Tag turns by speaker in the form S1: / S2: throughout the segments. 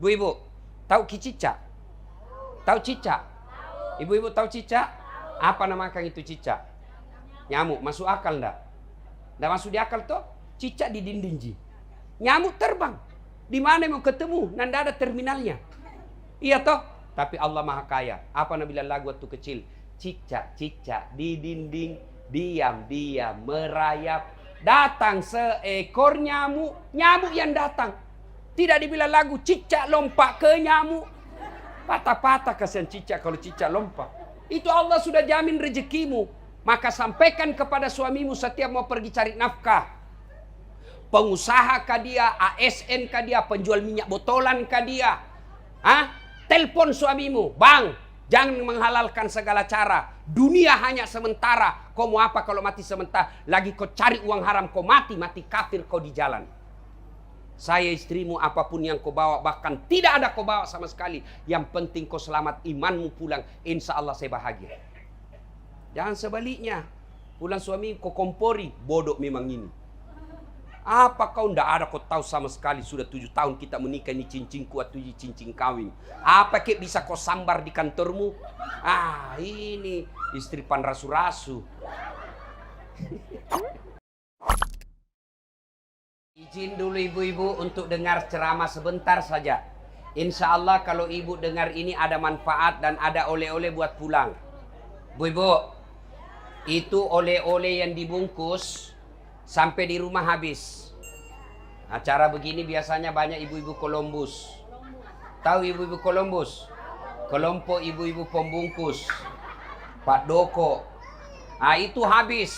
S1: Bu-ibu, tahu cicak? Tahu cicak? Ibu-ibu tahu cicak? Apa namakan itu cicak? Nyamuk. Masuk akal enggak? Enggak masuk di akal toh? Cicak di dinding ji. Nyamuk terbang. Di mana mau ketemu? Nanda ada terminalnya. Iya toh? Tapi Allah Maha Kaya. Apa Nabi bilang lagu waktu kecil? Cicak-cicak di dinding, diam-diam merayap. Datang seekor nyamuk. Nyamuk yang datang. Tidak dibilang lagu cicak lompat ke nyamuk. Patah-patah kasihan cicak kalau cicak lompat. Itu Allah sudah jamin rezekimu. Maka sampaikan kepada suamimu setiap mau pergi cari nafkah. Pengusaha kah dia, ASN kah dia, penjual minyak botolan kah dia. Telepon suamimu, bang, jangan menghalalkan segala cara. Dunia hanya sementara. Kau mau apa kalau mati sementara? Lagi kau cari uang haram, kau mati kafir kau di jalan. Saya istrimu apapun yang kau bawa, bahkan tidak ada kau bawa sama sekali. Yang penting kau selamat, imanmu pulang. Insya Allah saya bahagia. Jangan sebaliknya. Pulang suami kau kompori, bodoh memang ini. Apa kau ndak ada kau tahu sama sekali sudah 7 tahun kita menikah ini cincinku atau cincin kawin. Apa kek bisa kau sambar di kantormu? Ini istri pan rasu-rasu. Izin dulu ibu-ibu untuk dengar ceramah sebentar saja. Insya Allah kalau ibu dengar ini ada manfaat dan ada oleh-oleh buat pulang. Bu-ibu, itu oleh-oleh yang dibungkus sampai di rumah habis. Acara begini biasanya banyak ibu-ibu Columbus. Tahu ibu-ibu Columbus? Kelompok ibu-ibu pembungkus. Pak Doko. Itu habis.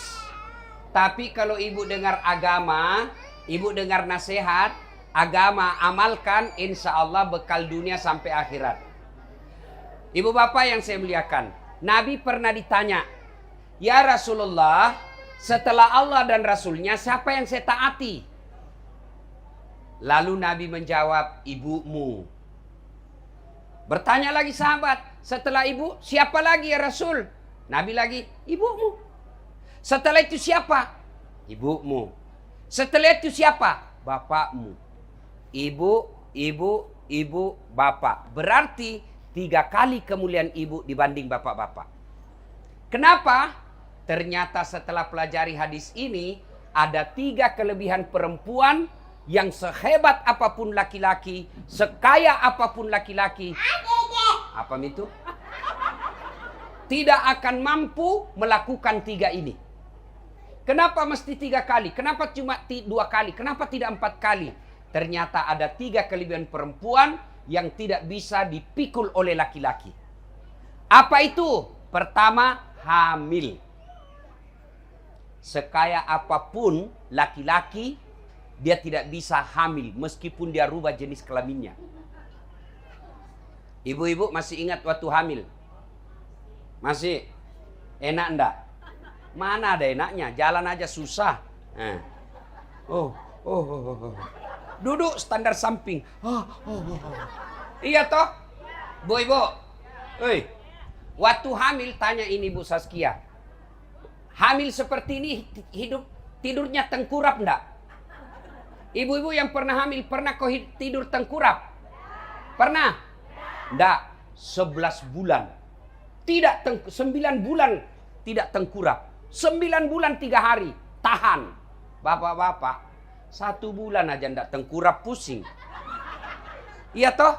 S1: Tapi kalau ibu dengar agama, ibu dengar nasihat, agama amalkan, insya Allah bekal dunia sampai akhirat. Ibu bapak yang saya muliakan, Nabi pernah ditanya, ya Rasulullah, setelah Allah dan Rasulnya, siapa yang saya taati? Lalu Nabi menjawab, ibumu. Bertanya lagi sahabat, setelah ibu, siapa lagi ya Rasul? Nabi lagi, ibumu. Setelah itu siapa? Ibumu. Setelah itu siapa? Bapakmu. Ibu, ibu, ibu, bapak. Berarti 3 kali kemuliaan ibu dibanding bapak-bapak. Kenapa? Ternyata setelah pelajari hadis ini, ada 3 kelebihan perempuan yang sehebat apapun laki-laki, sekaya apapun laki-laki. Apa itu? Tidak akan mampu melakukan 3 ini. Kenapa mesti 3 kali? Kenapa cuma 2 kali? Kenapa tidak 4 kali? Ternyata ada 3 kelebihan perempuan yang tidak bisa dipikul oleh laki-laki. Apa itu? Pertama, hamil. Sekaya apapun laki-laki, dia tidak bisa hamil meskipun dia rubah jenis kelaminnya. Ibu-ibu masih ingat waktu hamil? Masih? Enak enggak? Mana ada enaknya? Jalan aja susah. Duduk standar samping. Iya toh? Bu ibu. Waktu hamil tanya ini Bu Saskia. Hamil seperti ini tidurnya tengkurap enggak? Ibu-ibu yang pernah hamil pernah kau tidur tengkurap? Pernah? Enggak. 11 bulan. 9 bulan tidak tengkurap. 9 bulan 3 hari. Tahan. Bapak-bapak, 1 bulan aja enggak tengkurap, pusing. Iya toh?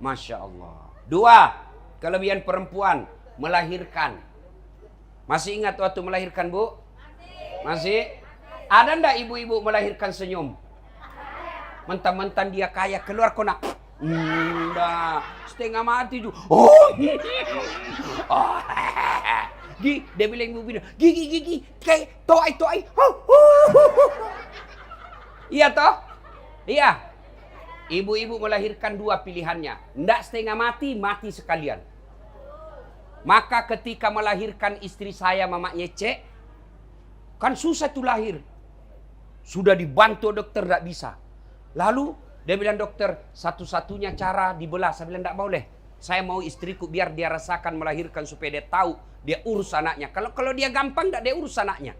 S1: Masya Allah. 2, kelebihan perempuan, melahirkan. Masih ingat waktu melahirkan, Bu? Masih? Ada ndak ibu-ibu melahirkan senyum? Mentang-mentang dia kaya, keluar kona. Ndak. Setengah mati juga. Dia bilang ibu bilang, gigi, kayak toai. Iya toh? Iya. Ibu-ibu melahirkan 2 pilihannya. Ndak setengah mati, mati sekalian. Maka ketika melahirkan istri saya, Mama Nyece, kan susah tuh lahir. Sudah dibantu dokter, tidak bisa. Lalu dia bilang, dokter, satu-satunya cara dibelah. Saya bilang, tidak boleh. Saya mau istriku biar dia rasakan melahirkan supaya dia tahu dia urus anaknya. Kalau dia gampang, tidak dia urus anaknya.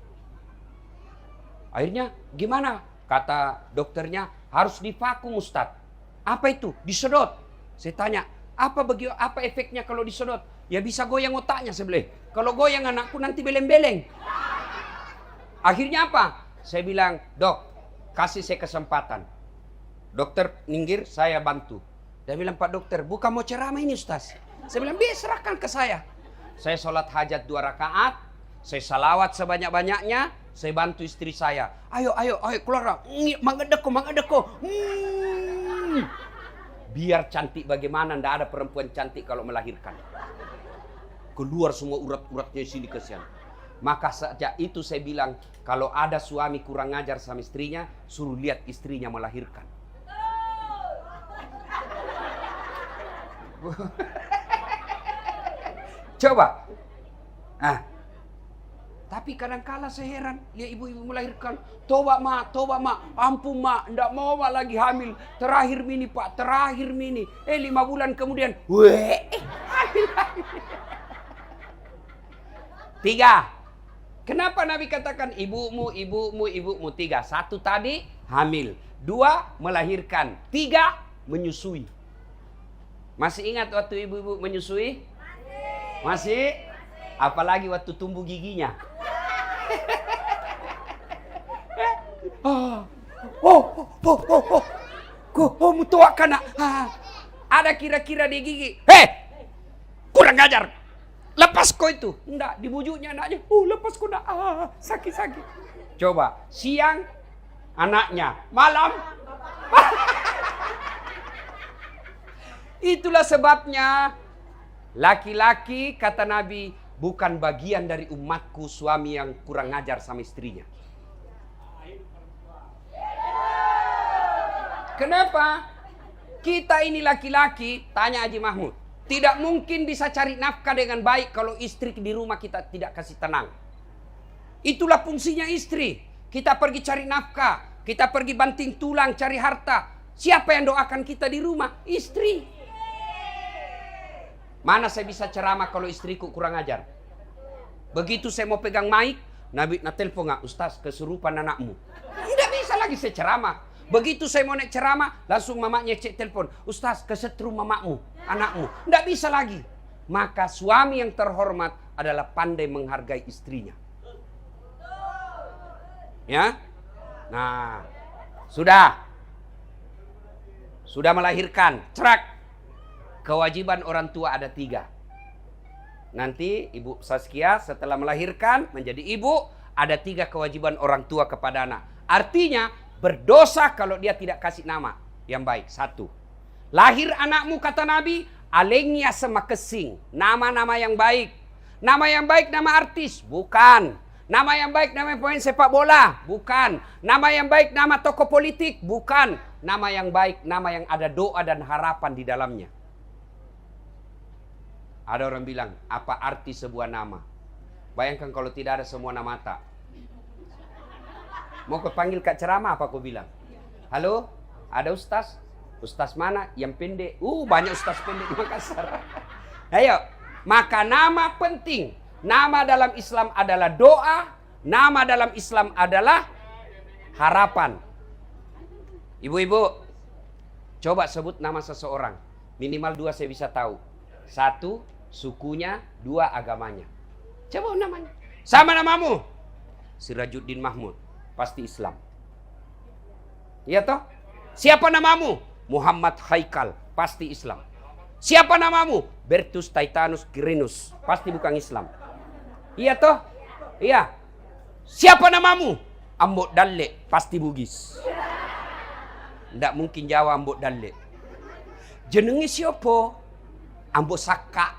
S1: Akhirnya gimana? Kata dokternya, harus divakum Ustadz. Apa itu? Disedot. Saya tanya, apa efeknya kalau disedot? Ya bisa goyang otaknya sebelah. Kalau goyang anakku nanti beleng-beleng. Akhirnya apa? Saya bilang, dok, kasih saya kesempatan. Dokter minggir, saya bantu. Dia bilang, Pak dokter, bukan mau ceramah ini Ustaz. Saya bilang, serahkan ke saya. Saya sholat hajat 2 rakaat. Saya salawat sebanyak-banyaknya. Saya bantu istri saya. Ayo, keluar. Mangedeko. Biar cantik bagaimana, ndak ada perempuan cantik kalau melahirkan. Keluar semua urat-uratnya sini kesian. Maka sejak itu saya bilang, kalau ada suami kurang ajar sama istrinya, suruh lihat istrinya melahirkan. Coba. Tapi kadang-kala saya heran, lihat ibu-ibu melahirkan. Toba mak, ampun mak, ndak mau mak lagi hamil. Terakhir mini pak, 5 bulan kemudian, hamil. 3. Kenapa Nabi katakan ibumu? 3. 1 tadi hamil. 2 melahirkan. 3 menyusui. Masih ingat waktu ibu-ibu menyusui? Masih? Apalagi waktu tumbuh giginya. Mutuak kana. Ada kira-kira di gigi. Kurang ajar. Lepas kau itu. Enggak, dibujuknya anaknya. Lepas kau nak. Sakit. Coba, siang anaknya, malam. Itulah sebabnya laki-laki, kata Nabi, bukan bagian dari umatku suami yang kurang ajar sama istrinya. Kenapa? Kita ini laki-laki, tanya Haji Mahmud, tidak mungkin bisa cari nafkah dengan baik kalau istri di rumah kita tidak kasih tenang. Itulah fungsinya istri. Kita pergi cari nafkah, kita pergi banting tulang cari harta. Siapa yang doakan kita di rumah? Istri. Mana saya bisa ceramah kalau istriku kurang ajar? Begitu saya mau pegang mic, Nabi telepon nggak, Ustaz kesurupan anakmu. Tidak bisa lagi saya ceramah. Begitu saya mau naik ceramah, langsung mamanya cek telepon, Ustaz kesetrum mamamu, anakmu. Tidak bisa lagi. Maka suami yang terhormat adalah pandai menghargai istrinya. Ya, nah sudah melahirkan, cerak. Kewajiban orang tua ada 3. Nanti Ibu Saskia setelah melahirkan menjadi ibu, ada 3 kewajiban orang tua kepada anak. Artinya berdosa kalau dia tidak kasih nama yang baik. 1. Lahir anakmu kata Nabi, alengnya sama kesing. Nama-nama yang baik. Nama yang baik nama artis? Bukan. Nama yang baik nama pemain sepak bola? Bukan. Nama yang baik nama tokoh politik? Bukan. Nama yang baik nama yang ada doa dan harapan di dalamnya. Ada orang bilang, apa arti sebuah nama? Bayangkan kalau tidak ada semua nama tak. Mau kau panggil kak ceramah apa kau bilang? Halo, ada ustaz? Ustaz mana? Yang pendek. Banyak ustaz pendek di Makassar. Ayo, maka nama penting. Nama dalam Islam adalah doa. Nama dalam Islam adalah harapan. Ibu-ibu, coba sebut nama seseorang. Minimal 2 saya bisa tahu. 1, sukunya. 2, agamanya. Coba namanya. Sama namamu. Sirajuddin Mahmud. Pasti Islam. Iya toh? Siapa namamu? Muhammad Haikal. Pasti Islam. Siapa namamu? Bertus Titanus Quirinus. Pasti bukan Islam. Iya toh? Iya. Siapa namamu? Ambok Dalle. Pasti Bugis. Tidak mungkin Jawa Ambok Dalle. Jenenge siapa? Ambok Saka.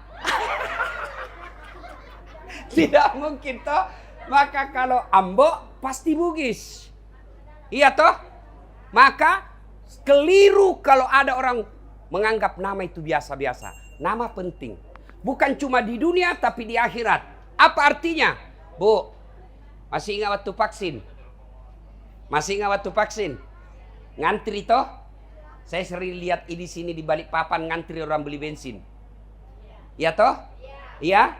S1: Tidak mungkin toh. Maka kalau Ambok pasti Bugis. Iya toh? Maka keliru kalau ada orang menganggap nama itu biasa-biasa. Nama penting. Bukan cuma di dunia tapi di akhirat. Apa artinya? Bu, masih ingat waktu vaksin? Masih ingat waktu vaksin? Ngantri toh? Saya sering lihat di sini di balik papan ngantri orang beli bensin. Iya toh? Iya?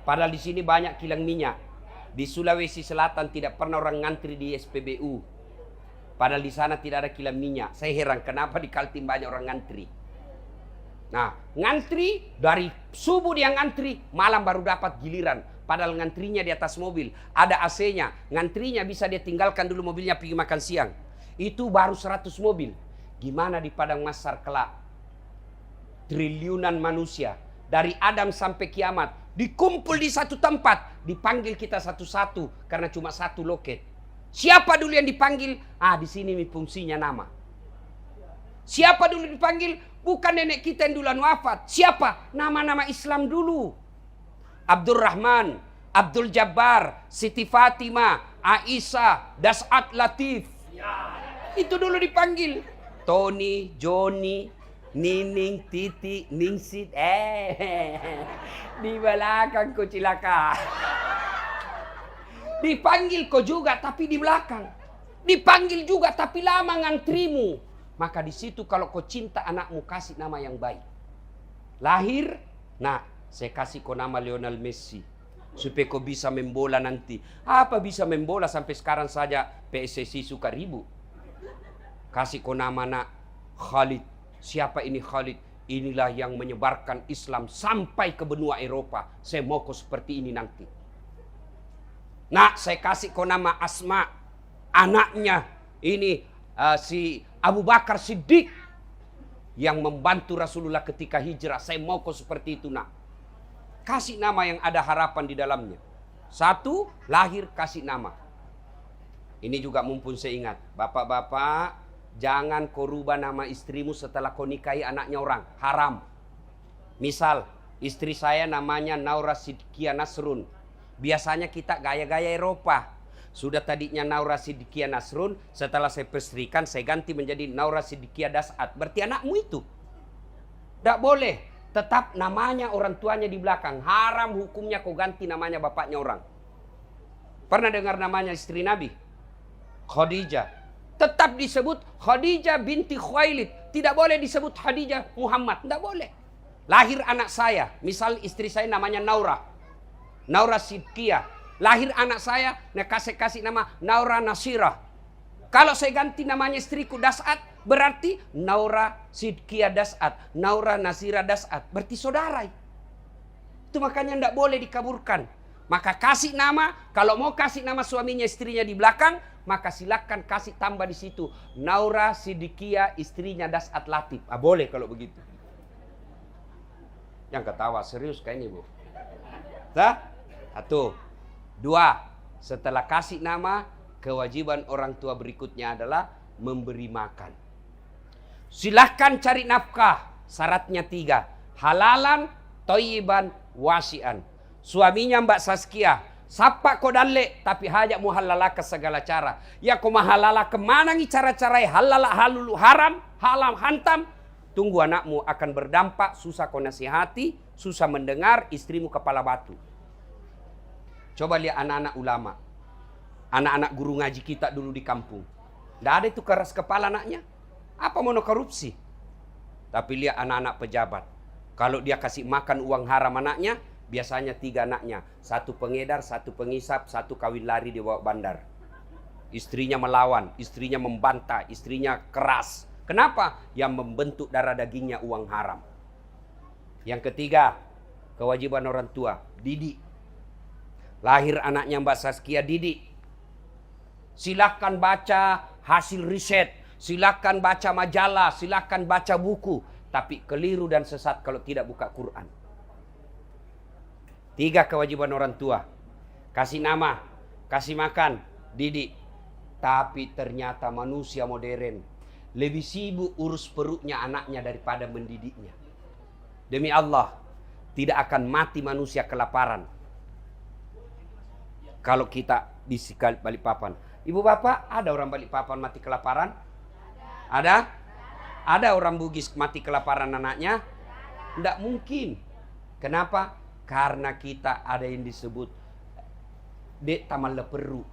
S1: Padahal di sini banyak kilang minyak. Di Sulawesi Selatan tidak pernah orang ngantri di SPBU. Padahal di sana tidak ada kilang minyak. Saya heran kenapa di Kaltim banyak orang ngantri. Nah, ngantri dari subuh dia ngantri, malam baru dapat giliran. Padahal ngantrinya di atas mobil, ada AC-nya. Ngantrinya bisa dia tinggalkan dulu mobilnya pergi makan siang. Itu baru 100 mobil. Gimana di padang mahsyar kelak? Triliunan manusia dari Adam sampai kiamat dikumpul di satu tempat, dipanggil kita satu-satu karena cuma satu loket. Siapa dulu yang dipanggil? Di sini fungsinya nama. Siapa dulu dipanggil? Bukan nenek kita yang duluan wafat. Siapa? Nama-nama Islam dulu. Abdurrahman, Abdul Jabbar, Siti Fatimah, Aisyah, Das'at Latif. Itu dulu dipanggil. Tony, Joni, Nining, Titi, Ningsit. Di belakang kau cilaka. Dipanggil kau juga tapi di belakang. Dipanggil juga tapi lama ngantrimu. Maka di situ kalau kau cinta anakmu kasih nama yang baik. Lahir, nah saya kasih kau nama Lionel Messi. Supaya kau bisa membola nanti. Apa bisa membola sampai sekarang saja PSSI suka ribut. Kasih kau nama nak Khalid. Siapa ini Khalid? Inilah yang menyebarkan Islam sampai ke benua Eropa. Saya mau kau seperti ini nanti. Nah, saya kasih kau nama Asma. Anaknya ini si Abu Bakar Siddiq yang membantu Rasulullah ketika hijrah. Saya mau kau seperti itu nak. Kasih nama yang ada harapan di dalamnya. Satu, lahir kasih nama. Ini juga mumpun saya ingat. Bapak-bapak, jangan kau rubah nama istrimu setelah kau nikahi anaknya orang. Haram. Misal, istri saya namanya Naura Sidkia Nasrun. Biasanya kita gaya-gaya Eropa. Sudah tadinya Naura Sidkia Nasrun, setelah saya pestrikan, saya ganti menjadi Naura Sidkia Das'at. Berarti anakmu itu. Tidak boleh. Tetap namanya orang tuanya di belakang. Haram hukumnya kau ganti namanya bapaknya orang. Pernah dengar namanya istri Nabi? Khadijah. Tetap disebut Khadijah binti Khuwailid. Tidak boleh disebut Khadijah Muhammad. Tidak boleh. Lahir anak saya. Misal istri saya namanya Naura. Naura Sidkia. Lahir anak saya, kasih nama Naura Nasirah. Kalau saya ganti namanya istriku Das'at, berarti Naura Sidkia Das'at, Naura Nasirah Das'at. Berarti saudara. Itu makanya tidak boleh dikaburkan. Maka kasih nama, kalau mau kasih nama suaminya istrinya di belakang, maka silakan kasih tambah di situ Naura Sidkia istrinya Das'at Latif. Boleh kalau begitu. Yang ketawa serius kayak ini, Bu. Satu. Dua, setelah kasih nama, kewajiban orang tua berikutnya adalah memberi makan. Silahkan cari nafkah, syaratnya 3. Halalan, toyiban, wasian. Suaminya Mbak Saskia, sapa kau dalek, tapi hajak mu halala ke segala cara. Ya kau mahalala kemana nih cara-cara halala halulu haram, halam hantam. Tunggu anakmu akan berdampak, susah kau nasihati, susah mendengar, istrimu kepala batu. Coba lihat anak-anak ulama. Anak-anak guru ngaji kita dulu di kampung. Tidak ada itu keras kepala anaknya. Apa mau korupsi? Tapi lihat anak-anak pejabat. Kalau dia kasih makan uang haram anaknya, biasanya 3 anaknya. 1 pengedar, 1 pengisap, 1 kawin lari di bawah bandar. Istrinya melawan, istrinya membantah, istrinya keras. Kenapa? Yang membentuk darah dagingnya uang haram. Yang ketiga, kewajiban orang tua, didik. Lahir anaknya Mbak Saskia, didik. Silakan baca hasil riset, silakan baca majalah, silakan baca buku, tapi keliru dan sesat kalau tidak buka Quran. 3 kewajiban orang tua. Kasih nama, kasih makan, didik. Tapi ternyata manusia modern lebih sibuk urus perutnya anaknya daripada mendidiknya. Demi Allah, tidak akan mati manusia kelaparan kalau kita di Balikpapan. Ibu bapak, ada orang Balikpapan mati kelaparan? Ada? Ada orang Bugis mati kelaparan anaknya? Tidak mungkin. Kenapa? Karena kita ada yang disebut dek taman leperu.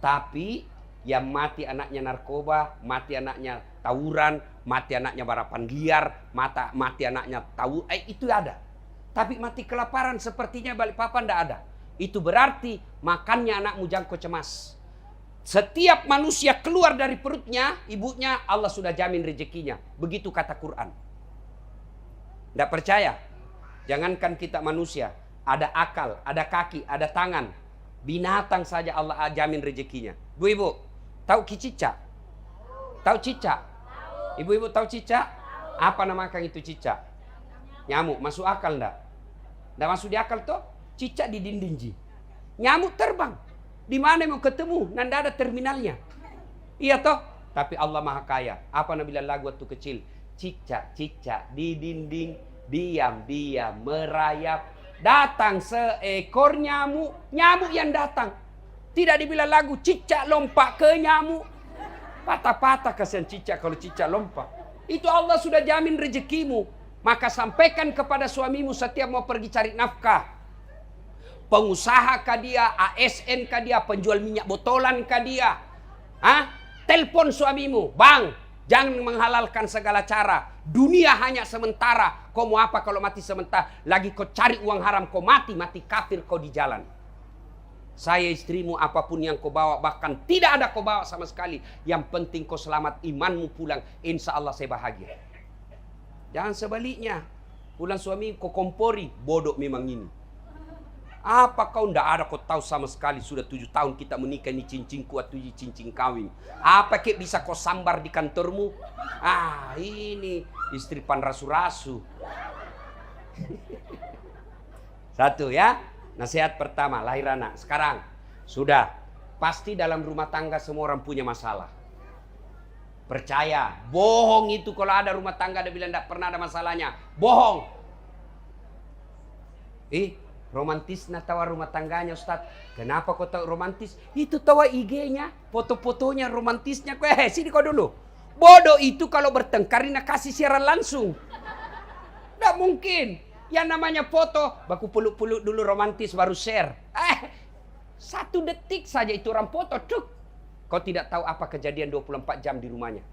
S1: Tapi yang mati anaknya narkoba, mati anaknya tawuran, mati anaknya balapan liar, mati anaknya itu ada. Tapi mati kelaparan sepertinya Balikpapan tidak ada. Itu berarti makannya anakmu jangko cemas. Setiap manusia keluar dari perutnya ibunya, Allah sudah jamin rezekinya. Begitu kata Quran. Tidak percaya? Jangankan kita manusia, ada akal, ada kaki, ada tangan. Binatang saja Allah jamin rezekinya. Ibu-ibu, tahu cicak? Tahu cicak? Ibu-ibu tahu cicak? Apa namakan itu cicak? Nyamuk. Masuk akal enggak? Enggak masuk di akal toh? Cicak di dinding ji. Nyamuk terbang. Di mana mau ketemu? Nanda ada terminalnya. Iya toh? Tapi Allah Maha Kaya. Apa Nabi lagu waktu kecil? Cicak-cicak di dinding, diam-diam merayap. Datang seekor nyamuk. Nyamuk yang datang. Tidak dibilang lagu cicak lompat ke nyamuk. Patah-patah kasihan cicak kalau cicak lompat. Itu Allah sudah jamin rezekimu. Maka sampaikan kepada suamimu setiap mau pergi cari nafkah. Pengusaha kah dia, ASN kah dia, penjual minyak botolan kah dia. Telepon suamimu, bang, jangan menghalalkan segala cara. Dunia hanya sementara. Kau mau apa kalau mati sementara? Lagi kau cari uang haram, kau mati kafir kau di jalan. Saya istrimu apapun yang kau bawa, bahkan tidak ada kau bawa sama sekali. Yang penting kau selamat, imanmu pulang. Insya Allah saya bahagia. Jangan sebaliknya. Pulang suami kau kompori, bodoh memang ini. Apa kau ndak ada kau tahu sama sekali sudah 7 tahun kita menikah ini cincin kuat 7 cincin kawin. Apa kek bisa kau sambar di kantormu? Ini istri pan rasu-rasu. Satu ya. Nasihat pertama, lahir anak. Sekarang sudah pasti dalam rumah tangga semua orang punya masalah. Percaya, bohong itu kalau ada rumah tangga ada bilang ndak pernah ada masalahnya. Bohong. Romantis tawa rumah tangganya Ustaz. Kenapa kau tahu romantis? Itu tawa IG-nya, foto-fotonya romantisnya. Sini kau dulu. Bodoh itu kalau bertengkar ini kasih siaran langsung. Tidak mungkin. Yang namanya foto, baku peluk-peluk dulu romantis baru share. 1 detik saja itu orang foto. Cuk. Kau tidak tahu apa kejadian 24 jam di rumahnya.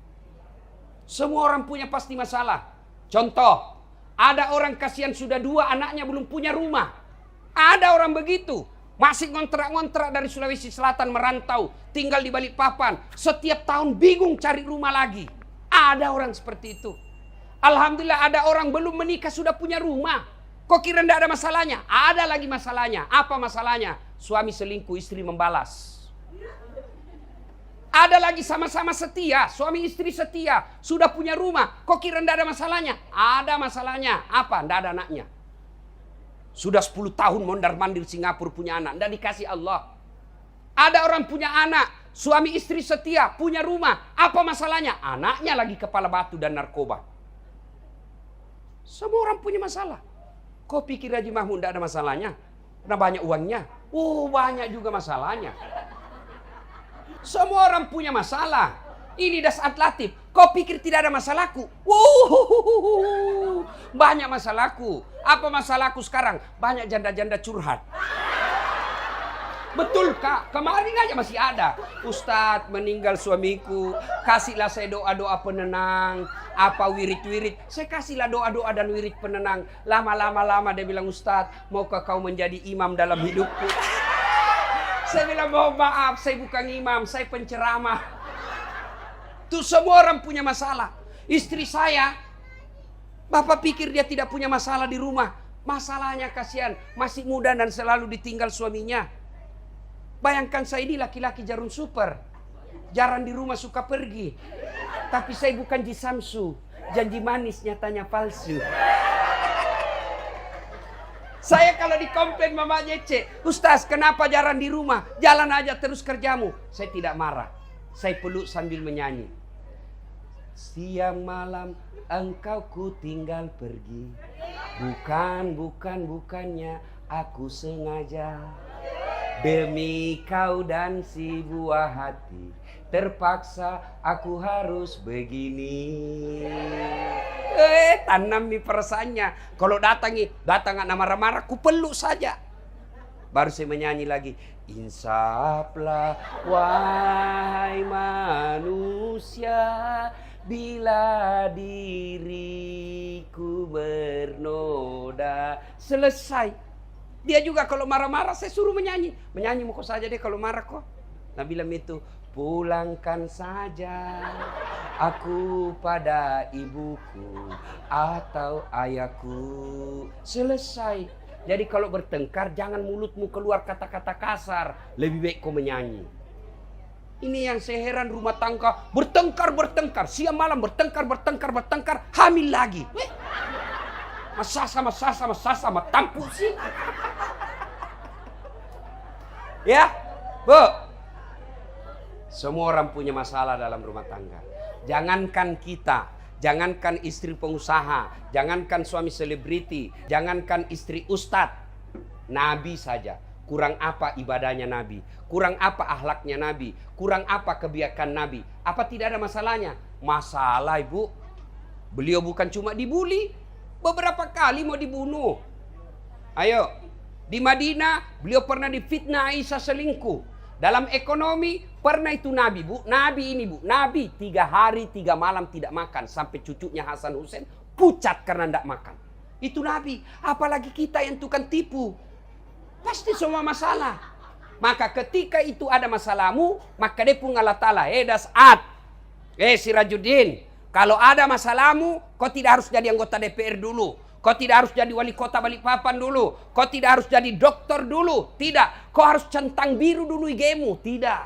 S1: Semua orang punya pasti masalah. Contoh, ada orang kasihan sudah 2 anaknya belum punya rumah. Ada orang begitu. Masih ngontrak-ngontrak dari Sulawesi Selatan merantau. Tinggal di Balikpapan. Setiap tahun bingung cari rumah lagi. Ada orang seperti itu. Alhamdulillah ada orang belum menikah sudah punya rumah. Kok kira tidak ada masalahnya? Ada lagi masalahnya. Apa masalahnya? Suami selingkuh, istri membalas. Ada lagi sama-sama setia. Suami istri setia. Sudah punya rumah. Kok kira tidak ada masalahnya? Ada masalahnya. Apa? Tidak ada anaknya. Sudah 10 tahun mondar-mandir Singapura punya anak. Tidak dikasih Allah. Ada orang punya anak. Suami istri setia. Punya rumah. Apa masalahnya? Anaknya lagi kepala batu dan narkoba. Semua orang punya masalah. Kau pikir Haji Mahmud tidak ada masalahnya? Karena banyak uangnya. Banyak juga masalahnya. Semua orang punya masalah. Ini dasar latif. Kau pikir tidak ada masalahku? Banyak masalahku. Apa masalahku sekarang? Banyak janda-janda curhat. Betul Kak, kemarin aja masih ada. Ustadz, meninggal suamiku, kasihlah saya doa-doa penenang. Apa wirid-wirid. Saya kasihlah doa-doa dan wirid penenang. Lama-lama dia bilang, Ustadz, maukah kau menjadi imam dalam hidupku? Saya bilang, mohon maaf, saya bukan imam, saya penceramah. Tuh semua orang punya masalah. Istri saya, Bapak pikir dia tidak punya masalah di rumah. Masalahnya kasihan, masih muda dan selalu ditinggal suaminya. Bayangkan saya ini laki-laki jarum super. Jarang di rumah, suka pergi. Tapi saya bukan Ji Samsu. Janji manis nyatanya palsu. Saya kalau dikomplain Mama Jece, Ustaz kenapa jarang di rumah? Jalan aja terus kerjamu. Saya tidak marah. Saya peluk sambil menyanyi. Siang malam engkau ku tinggal pergi. Bukannya aku sengaja. Demi kau dan si buah hati, terpaksa aku harus begini. Tanam nih perasaannya. Kalau datang nggak marah-marah, ku peluk saja. Baru saya menyanyi lagi. Insaflah wahai manusia, bila diriku bernoda. Selesai. Dia juga kalau marah-marah saya suruh menyanyi. Menyanyi mau kok saja deh kalau marah kok. Nah bilang itu, Pulangkan saja aku pada ibuku atau ayahku. Selesai. Jadi kalau bertengkar jangan mulutmu keluar kata-kata kasar. Lebih baik kau menyanyi. Ini yang saya heran, rumah tangga bertengkar. Siang malam bertengkar. Hamil lagi. Masa sama tampuk sih. Ya, Bu. Semua orang punya masalah dalam rumah tangga. Jangankan kita, jangankan istri pengusaha, jangankan suami selebriti, jangankan istri ustadz. Nabi saja. Kurang apa ibadahnya Nabi? Kurang apa akhlaknya Nabi? Kurang apa kebiakan Nabi? Apa tidak ada masalahnya? Masalah, Ibu. Beliau bukan cuma dibully, beberapa kali mau dibunuh. Ayo, di Madinah beliau pernah difitnah Aisyah selingkuh. Dalam ekonomi pernah itu Nabi, Bu. Nabi ini, Bu. Nabi 3 hari 3 malam tidak makan. Sampai cucunya Hasan Hussein pucat karena tidak makan. Itu Nabi. Apalagi kita yang tukang tipu. Pasti semua masalah. Maka ketika itu ada masalahmu, maka dia pun Allah Ta'ala. Das'ad. Sirajuddin. Kalau ada masalahmu, kau tidak harus jadi anggota DPR dulu. Kau tidak harus jadi wali kota Balikpapan dulu. Kau tidak harus jadi dokter dulu. Tidak. Kau harus centang biru dulu IG-mu. Tidak.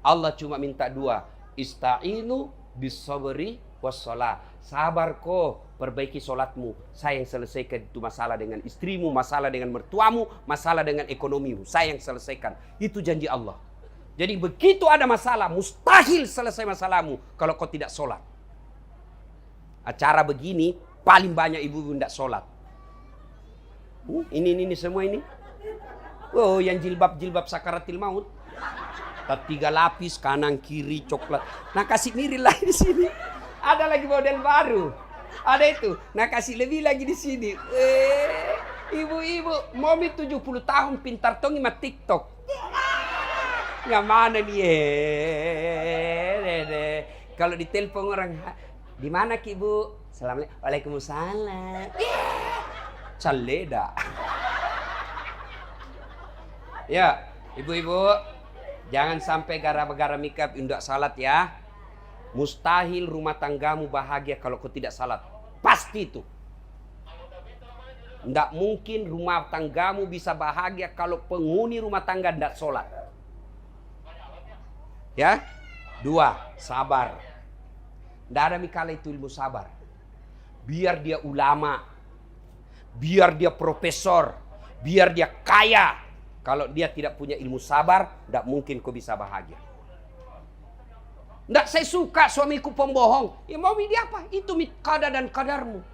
S1: Allah cuma minta 2. Ista'inu bisabri wassalah. Sabar kau. Perbaiki solatmu. Saya yang selesaikan itu masalah dengan istrimu. Masalah dengan mertuamu. Masalah dengan ekonomimu. Saya yang selesaikan. Itu janji Allah. Jadi begitu ada masalah. Mustahil selesai masalahmu kalau kau tidak sholat. Acara begini. Paling banyak ibu-ibu tidak sholat. Ini semua ini. Oh, yang jilbab sakaratil maut. 3 lapis kanan kiri coklat. Nah, kasih mirip lagi di sini. Ada lagi model baru. Ada itu. Nah, kasih lebih lagi di sini. Ibu-ibu, momi 70 tahun pintar tong ima TikTok. Yang mana nih? Kalau ditelepon orang, di mana Ki Bu? Assalamualaikum. Waalaikumsalam. Caleda. Ya, ibu-ibu, jangan sampai gara-gara mikap indak salat ya. Mustahil rumah tanggamu bahagia kalau kau tidak salat. Pasti itu. Tidak mungkin rumah tanggamu bisa bahagia kalau penghuni rumah tangga tidak sholat. Ya, 2, sabar. Tidak ada mikala itu ilmu sabar. Biar dia ulama, biar dia profesor, biar dia kaya. Kalau dia tidak punya ilmu sabar, tidak mungkin kau bisa bahagia. Tidak, saya suka suamiku pembohong. Ya mau dia apa? Itu kadar dan kadarmu.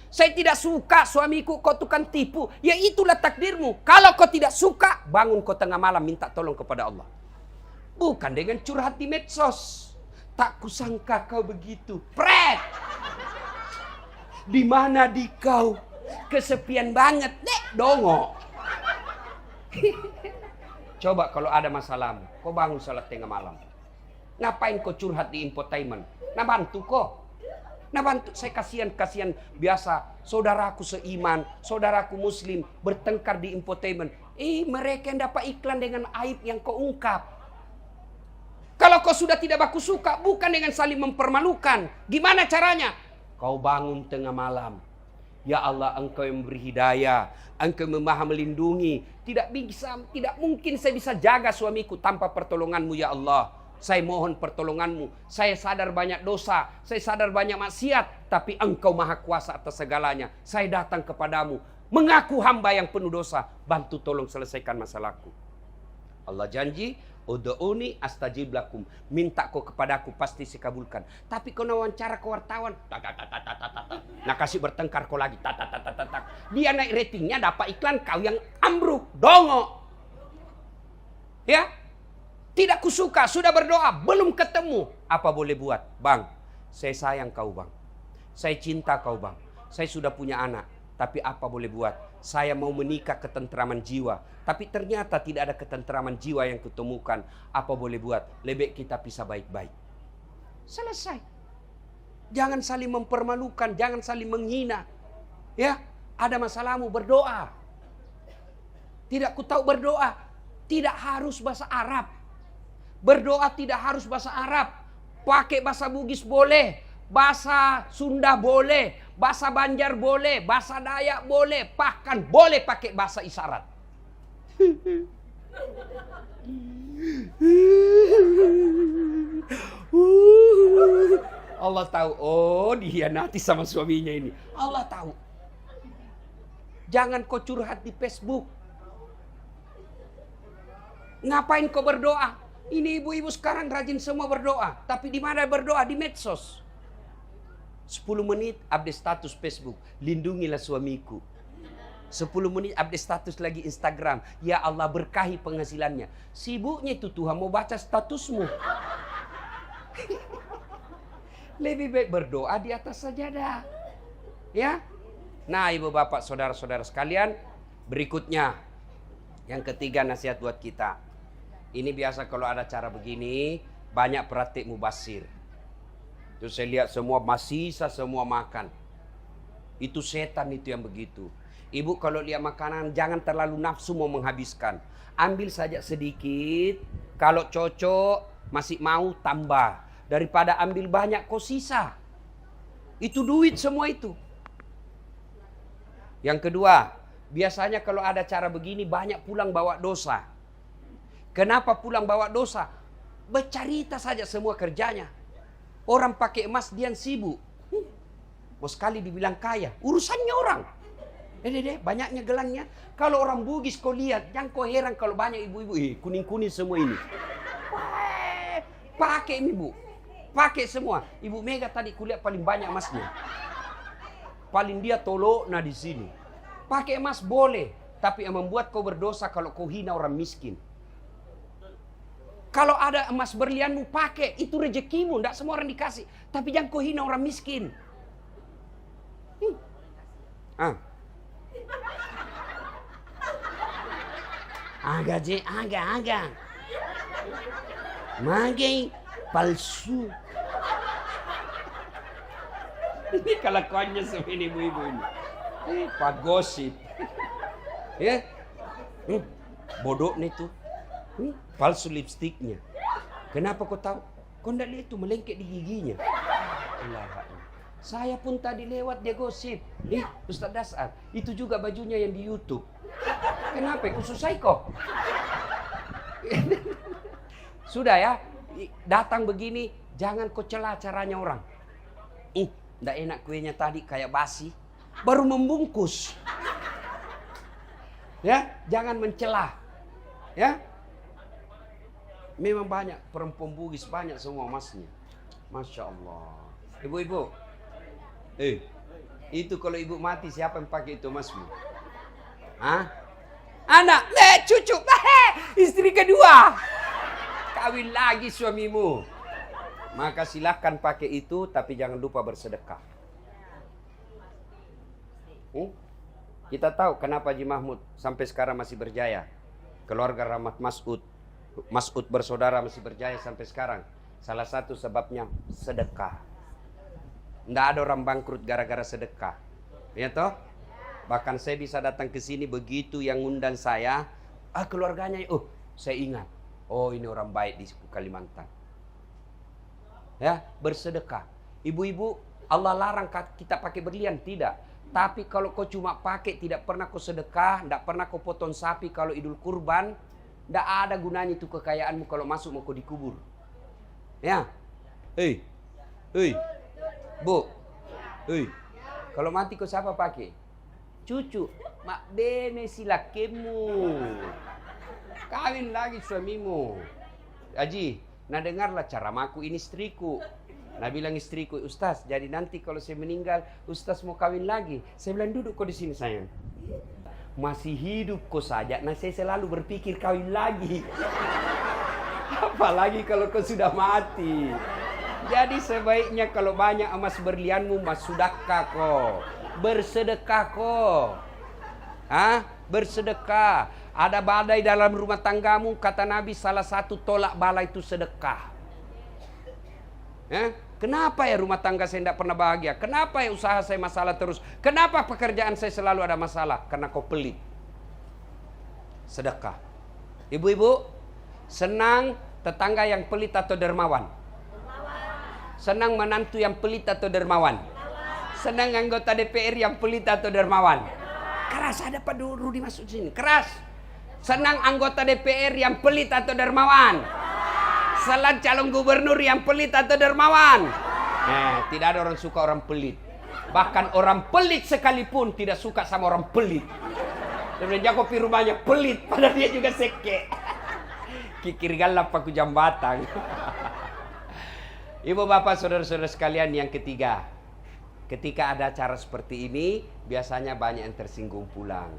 S1: Saya tidak suka suamiku kau tukang tipu. Ya itulah takdirmu. Kalau kau tidak suka, bangun kau tengah malam minta tolong kepada Allah. Bukan dengan curhat di medsos. Tak kusangka kau begitu. Pret! Di mana di kau? Kesepian banget. Dongo. Coba kalau ada masalahmu, kau bangun salat tengah malam. Ngapain kau curhat di infotainment? Nah bantu kau. Nah bantu, saya kasihan biasa. Saudaraku seiman, saudaraku muslim bertengkar di infotainment. Mereka yang dapat iklan dengan aib yang kau ungkap. Kalau kau sudah tidak baku suka, bukan dengan saling mempermalukan. Gimana caranya? Kau bangun tengah malam. Ya Allah, Engkau yang memberi hidayah. Engkau yang maha melindungi. Tidak mungkin saya bisa jaga suamiku tanpa pertolonganmu ya Allah. Saya mohon pertolonganmu. Saya sadar banyak dosa. Saya sadar banyak maksiat. Tapi Engkau maha kuasa atas segalanya. Saya datang kepadamu. Mengaku hamba yang penuh dosa. Bantu tolong selesaikan masalahku. Allah janji. Ud'uni astajib lakum. Minta kau kepadaku pasti saya kabulkan. Tapi kau wawancara ke wartawan. Nah kasih bertengkar kau lagi. Dia naik ratingnya dapat iklan kau yang ambruk. Dongo. Ya. Tidak kusuka. Sudah berdoa. Belum ketemu. Apa boleh buat? Bang. Saya sayang kau bang. Saya cinta kau bang. Saya sudah punya anak. Tapi apa boleh buat? Saya mau menikah ketentraman jiwa. Tapi ternyata tidak ada ketentraman jiwa yang kutemukan. Apa boleh buat? Lebih kita pisah baik-baik. Selesai. Jangan saling mempermalukan. Jangan saling menghina. Ya, ada masalahmu berdoa. Tidak ku tahu berdoa. Tidak harus bahasa Arab. Berdoa tidak harus bahasa Arab. Pakai bahasa Bugis boleh. Bahasa Sunda boleh. Bahasa Banjar boleh. Bahasa Dayak boleh. Bahkan boleh pakai bahasa isyarat. Allah tahu. Oh, dia nanti sama suaminya ini. Allah tahu. Jangan kau curhat di Facebook. Ngapain kau berdoa? Ini ibu-ibu sekarang rajin semua berdoa. Tapi di mana berdoa? Di medsos. 10 menit update status Facebook. Lindungilah suamiku. 10 menit update status lagi Instagram. Ya Allah berkahi penghasilannya. Sibuknya itu Tuhan mau baca statusmu. Lebih baik berdoa di atas sajadah. Ya. Nah ibu bapak saudara-saudara sekalian. Berikutnya. Yang ketiga nasihat buat kita. Ini biasa kalau ada cara begini, banyak praktik mubasir. Terus saya lihat semua masisa, semua makan. Itu setan itu yang begitu. Ibu kalau lihat makanan jangan terlalu nafsu mau menghabiskan. Ambil saja sedikit, kalau cocok masih mau tambah. Daripada ambil banyak kok sisa. Itu duit semua itu. Yang kedua, biasanya kalau ada cara begini banyak pulang bawa dosa. Kenapa pulang bawa dosa? Bercerita saja semua kerjanya. Orang pakai emas dia sibuk. Mau sekali dibilang kaya, urusannya orang. Banyaknya gelangnya. Kalau orang Bugis kau lihat, jangan kau heran kalau banyak ibu-ibu. Kuning-kuning semua ini. Pakai ini bu. Pakai semua. Ibu Mega tadi kulihat paling banyak emasnya. Paling dia tolok nah di sini. Pakai emas boleh. Tapi yang membuat kau berdosa kalau kau hina orang miskin. Kalau ada emas berlianmu pakai, itu rezekimu, tidak semua orang dikasih. Tapi jangan kau hina orang miskin. Agak. Magai palsu. Ini kelakuannya seperti ibu-ibu ini. Pak gosip. Ya, bodoh nih tuh. Palsu lipstiknya. Kenapa kau tahu? Kau tidak lihat itu melengket di giginya. Saya pun tadi lewat dia gosip. Ustaz Dasar, itu juga bajunya yang di YouTube. Kenapa? Khusus saya kok. Sudah ya, datang begini, jangan kau celah caranya orang. Tidak enak kuenya tadi kayak basi. Baru membungkus. Ya, jangan mencelah. Ya. Memang banyak perempuan Bugis, banyak semua emasnya. Masya Allah. Ibu-ibu. Itu kalau ibu mati siapa yang pakai itu emasmu? Anak, cucu, istri kedua. Kawin lagi suamimu. Maka silahkan pakai itu, tapi jangan lupa bersedekah. Kita tahu kenapa Haji Mahmud sampai sekarang masih berjaya. Keluarga Rahmat Mas'ud bersaudara masih berjaya sampai sekarang. Salah satu sebabnya sedekah. Tidak ada orang bangkrut gara-gara sedekah. Ya toh? Bahkan saya bisa datang ke sini begitu yang ngundang saya. Keluarganya, saya ingat. Oh ini orang baik di Kalimantan. Ya, bersedekah. Ibu-ibu, Allah larang kita pakai berlian, tidak. Tapi kalau kau cuma pakai, tidak pernah kau sedekah, tidak pernah kau potong sapi kalau Idul Kurban, tidak ada gunanya itu kekayaanmu kalau masuk mau kau dikubur. Ya. Bu. Kalau mati kau siapa pakai? Cucu. Mak bene silakemu. Kawin lagi suamimu. Haji, nah dengarlah cara maku ini istriku. Nah bilang istriku, Ustaz, jadi nanti kalau saya meninggal, Ustaz mau kawin lagi. Saya bilang, duduk kau di sini sayang. Masih hidup kau saja, nah saya selalu berpikir kawin lagi. Apalagi kalau kau sudah mati. Jadi sebaiknya kalau banyak emas berlianmu, mas sedekah kau. Bersedekah kau. Bersedekah. Ada badai dalam rumah tanggamu, kata Nabi salah satu tolak bala itu sedekah. Kenapa ya rumah tangga saya tidak pernah bahagia? Kenapa ya usaha saya masalah terus? Kenapa pekerjaan saya selalu ada masalah? Karena kau pelit. Sedekah. Ibu-ibu, senang Tetangga yang pelit atau dermawan? Senang menantu yang pelit atau dermawan? Senang anggota DPR yang pelit atau dermawan? Keras, ada Pak Rudi masuk sini. Keras. Senang anggota DPR yang pelit atau dermawan? Senang calon gubernur yang pelit atau dermawan? Tidak ada orang suka orang pelit. Bahkan orang pelit sekalipun tidak suka sama orang pelit. Sebenarnya kopi rumahnya pelit, padahal dia juga seke. Kikir galap paku jambatan. Ibu bapak saudara-saudara sekalian, yang ketiga, ketika ada acara seperti ini, biasanya banyak yang tersinggung pulang.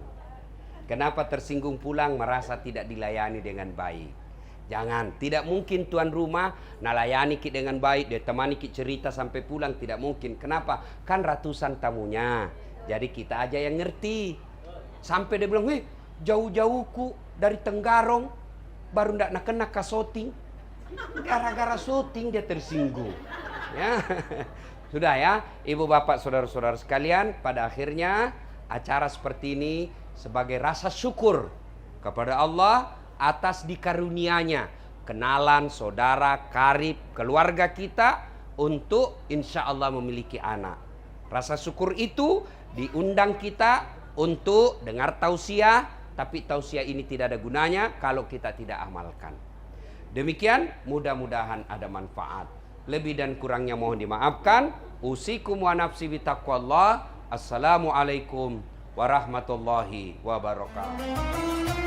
S1: Kenapa tersinggung pulang? Merasa tidak dilayani dengan baik. Jangan, tidak mungkin tuan rumah nalayani ki dengan baik, dia temani ki cerita sampai pulang, tidak mungkin. Kenapa? Kan ratusan tamunya. Jadi kita aja yang ngerti. Sampai dia bilang, jauh-jauhku dari Tenggarong, baru ndak nak kena ke syuting. Gara-gara syuting dia tersinggung. Ya. Sudah ya, ibu bapak saudara-saudara sekalian, pada akhirnya acara seperti ini sebagai rasa syukur kepada Allah atas dikarunianya kenalan saudara karib keluarga kita untuk insya Allah memiliki anak. Rasa syukur itu diundang kita untuk dengar tausiah, tapi tausiah ini tidak ada gunanya kalau kita tidak amalkan. Demikian, mudah-mudahan ada manfaat. Lebih dan kurangnya mohon dimaafkan. Usikum wa nafsi bitaqwallah. Assalamualaikum warahmatullahi wabarakatuh.